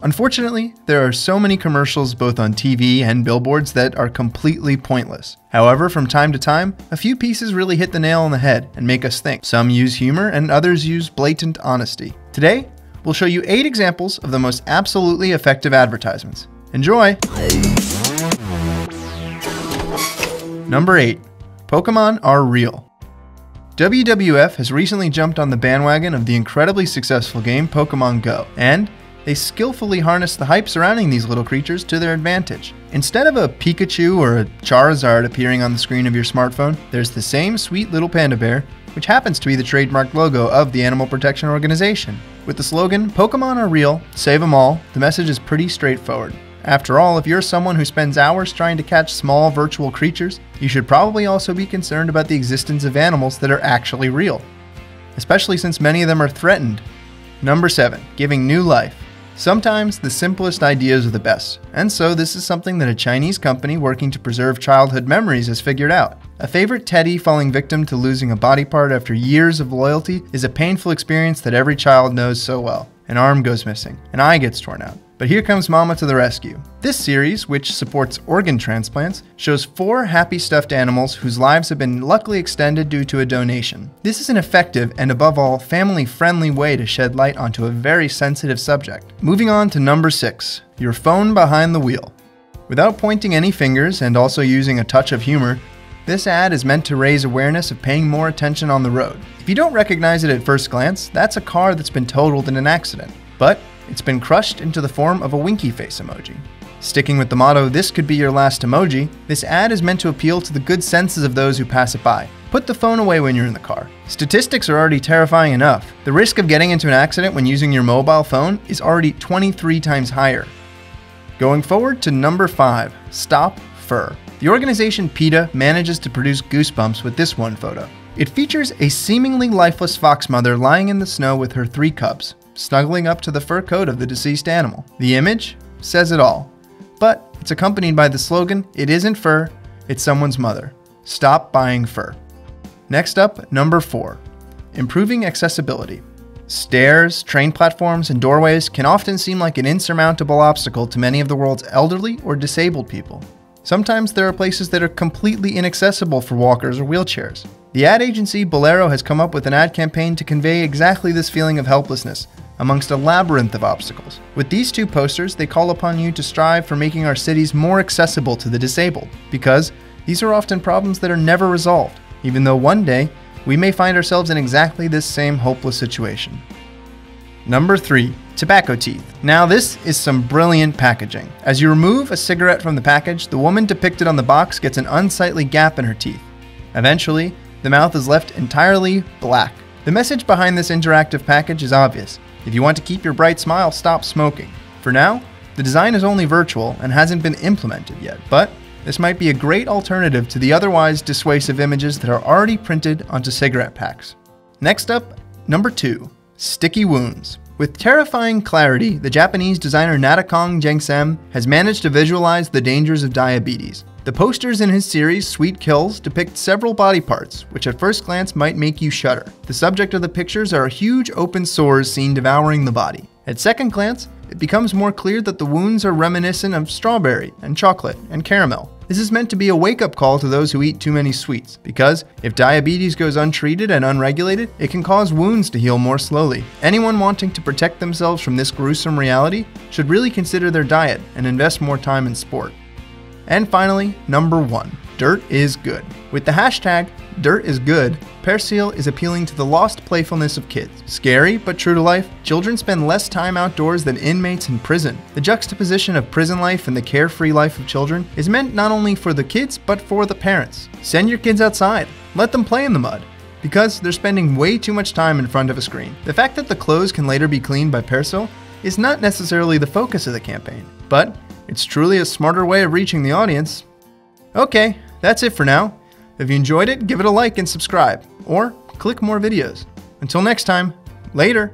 Unfortunately, there are so many commercials both on TV and billboards that are completely pointless. However, from time to time, a few pieces really hit the nail on the head and make us think. Some use humor and others use blatant honesty. Today, we'll show you 8 examples of the most absolutely effective advertisements. Enjoy! Number 8. Pokemon are real. WWF has recently jumped on the bandwagon of the incredibly successful game Pokemon Go, and they skillfully harness the hype surrounding these little creatures to their advantage. Instead of a Pikachu or a Charizard appearing on the screen of your smartphone, there's the same sweet little panda bear, which happens to be the trademark logo of the Animal Protection Organization. With the slogan, "Pokemon are real, save 'em all," the message is pretty straightforward. After all, if you're someone who spends hours trying to catch small virtual creatures, you should probably also be concerned about the existence of animals that are actually real, especially since many of them are threatened. Number 7. Giving new life. Sometimes the simplest ideas are the best, and so this is something that a Chinese company working to preserve childhood memories has figured out. A favorite teddy falling victim to losing a body part after years of loyalty is a painful experience that every child knows so well. An arm goes missing, an eye gets torn out. But here comes Mama to the rescue. This series, which supports organ transplants, shows 4 happy stuffed animals whose lives have been luckily extended due to a donation. This is an effective and above all family-friendly way to shed light onto a very sensitive subject. Moving on to number 6, your phone behind the wheel. Without pointing any fingers and also using a touch of humor, this ad is meant to raise awareness of paying more attention on the road. If you don't recognize it at first glance, that's a car that's been totaled in an accident. But it's been crushed into the form of a winky face emoji. Sticking with the motto, "This could be your last emoji," this ad is meant to appeal to the good senses of those who pass it by. Put the phone away when you're in the car. Statistics are already terrifying enough. The risk of getting into an accident when using your mobile phone is already 23 times higher. Going forward to number 5, Stop Fur. The organization PETA manages to produce goosebumps with this one photo. It features a seemingly lifeless fox mother lying in the snow with her 3 cubs, snuggling up to the fur coat of the deceased animal. The image says it all, but it's accompanied by the slogan, "It isn't fur, it's someone's mother. Stop buying fur." Next up, number 4, improving accessibility. Stairs, train platforms, and doorways can often seem like an insurmountable obstacle to many of the world's elderly or disabled people. Sometimes there are places that are completely inaccessible for walkers or wheelchairs. The ad agency Bolero has come up with an ad campaign to convey exactly this feeling of helplessness amongst a labyrinth of obstacles. With these 2 posters, they call upon you to strive for making our cities more accessible to the disabled, because these are often problems that are never resolved, even though one day we may find ourselves in exactly this same hopeless situation. Number 3, tobacco teeth. Now this is some brilliant packaging. As you remove a cigarette from the package, the woman depicted on the box gets an unsightly gap in her teeth. Eventually, the mouth is left entirely black. The message behind this interactive package is obvious. If you want to keep your bright smile, stop smoking. For now, the design is only virtual and hasn't been implemented yet, but this might be a great alternative to the otherwise dissuasive images that are already printed onto cigarette packs. Next up, number 2, sticky wounds. With terrifying clarity, the Japanese designer Nadakong Jengsem has managed to visualize the dangers of diabetes. The posters in his series, Sweet Kills, depict several body parts, which at first glance might make you shudder. The subject of the pictures are huge open sores seen devouring the body. At second glance, it becomes more clear that the wounds are reminiscent of strawberry and chocolate and caramel. This is meant to be a wake-up call to those who eat too many sweets, because if diabetes goes untreated and unregulated, it can cause wounds to heal more slowly. Anyone wanting to protect themselves from this gruesome reality should really consider their diet and invest more time in sport. And finally, number 1, dirt is good. With the hashtag Dirt is Good, Persil is appealing to the lost playfulness of kids. Scary, but true to life, children spend less time outdoors than inmates in prison. The juxtaposition of prison life and the carefree life of children is meant not only for the kids, but for the parents. Send your kids outside. Let them play in the mud, because they're spending way too much time in front of a screen. The fact that the clothes can later be cleaned by Persil is not necessarily the focus of the campaign, but it's truly a smarter way of reaching the audience. Okay, that's it for now. If you enjoyed it, give it a like and subscribe, or click more videos. Until next time, later.